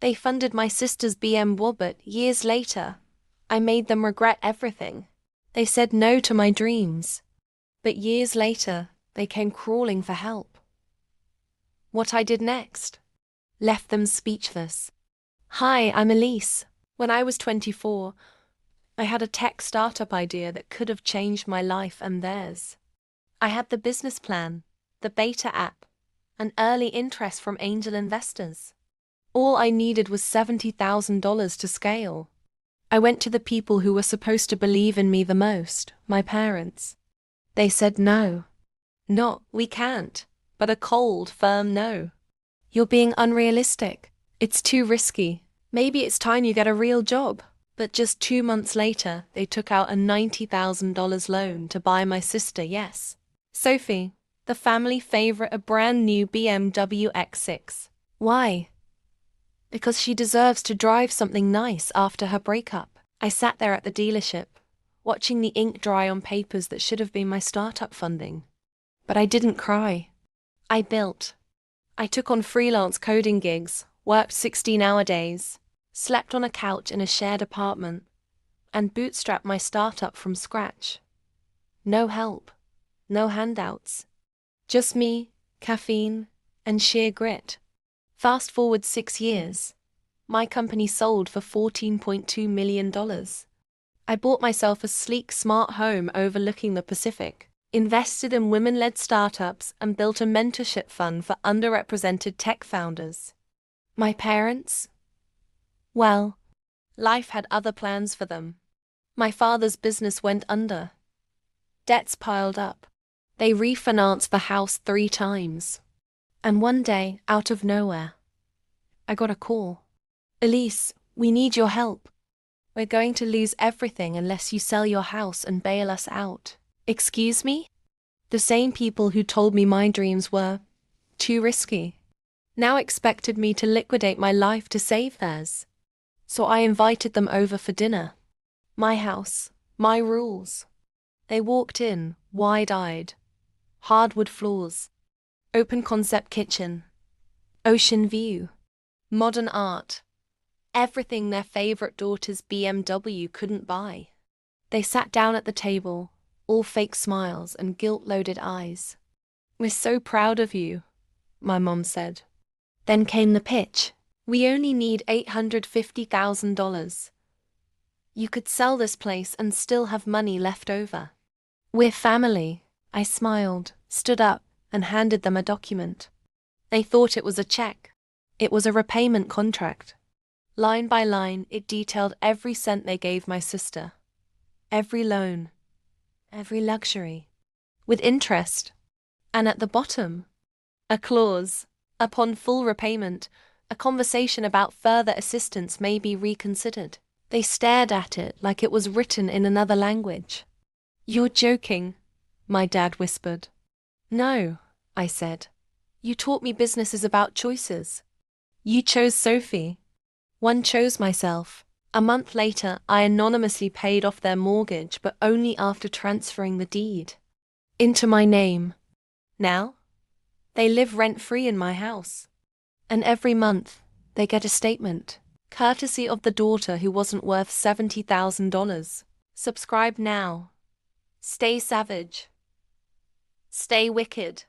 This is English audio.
They funded my sister's BMW, but years later, I made them regret everything. They said no to my dreams. But years later, they came crawling for help. What I did next left them speechless. Hi, I'm Elise. When I was 24, I had a tech startup idea that could have changed my life and theirs. I had the business plan, the beta app, and early interest from angel investors. All I needed was $70,000 to scale. I went to the people who were supposed to believe in me the most, my parents. They said no. No, we can't. But a cold, firm no. You're being unrealistic. It's too risky. Maybe it's time you get a real job. But just 2 months later, they took out a $90,000 loan to buy my sister, yes. Sophie, the family favorite, a brand new BMW X6. Why? Because she deserves to drive something nice after her breakup. I sat there at the dealership, watching the ink dry on papers that should have been my startup funding. But I didn't cry. I built. I took on freelance coding gigs, worked 16-hour days, slept on a couch in a shared apartment, and bootstrapped my startup from scratch. No help, no handouts. Just me, caffeine, and sheer grit. Fast forward 6 years. My company sold for $14.2 million. I bought myself a sleek, smart home overlooking the Pacific, invested in women-led startups, and built a mentorship fund for underrepresented tech founders. My parents? Well, life had other plans for them. My father's business went under. Debts piled up. They refinanced the house 3 times. And one day, out of nowhere, I got a call. Elise, we need your help. We're going to lose everything unless you sell your house and bail us out. Excuse me? The same people who told me my dreams were too risky now expected me to liquidate my life to save theirs. So I invited them over for dinner. My house, my rules. They walked in, wide-eyed. Hardwood floors. Open concept kitchen. Ocean view. Modern art. Everything their favorite daughter's BMW couldn't buy. They sat down at the table, all fake smiles and guilt-loaded eyes. We're so proud of you, my mom said. Then came the pitch. We only need $850,000. You could sell this place and still have money left over. We're family. I smiled, stood up, and handed them a document. They thought it was a check. It was a repayment contract. Line by line, it detailed every cent they gave my sister. Every loan. Every luxury. With interest. And at the bottom, a clause. Upon full repayment, a conversation about further assistance may be reconsidered. They stared at it like it was written in another language. You're joking, my dad whispered. No, I said. You taught me business is about choices. You chose Sophie. One chose myself. A month later, I anonymously paid off their mortgage, but only after transferring the deed into my name. Now, they live rent-free in my house. And every month, they get a statement, courtesy of the daughter who wasn't worth $70,000. Subscribe now. Stay savage. Stay wicked.